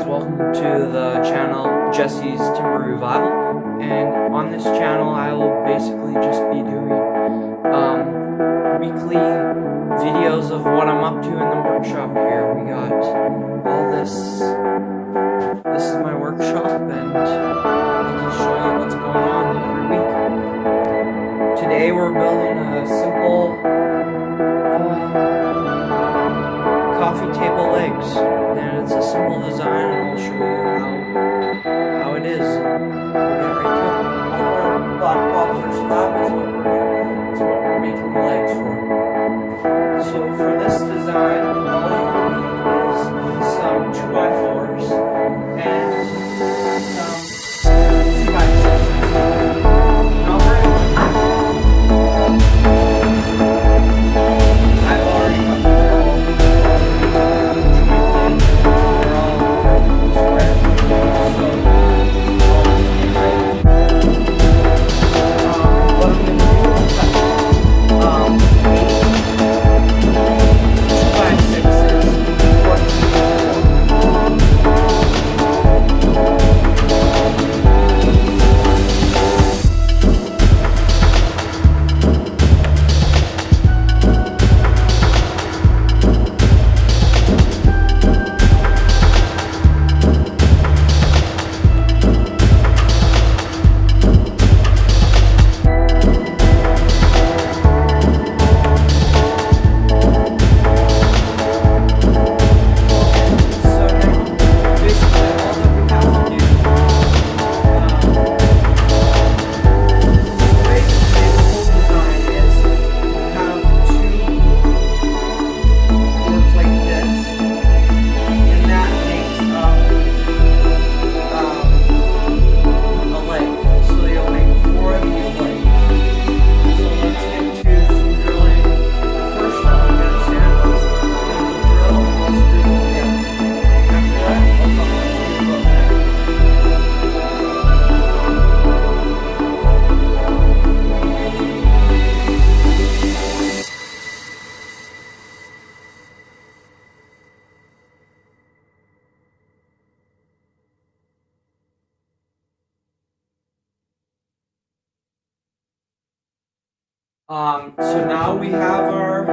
guys, welcome to the channel Jesse's Timber Revival, and on this channel I will basically just be doing weekly videos of what I'm up to in the workshop here. We got all this is my workshop, and I'll just show you what's going on every week. Today we're building a simple coffee table legs, and it's a simple design, and I'll show you how it is. We'll get right to it. Our black poplar slab is what we're making the legs for. So for this design, all you need is some 2x4s and some 2x6s. Now we're I've already so now we have our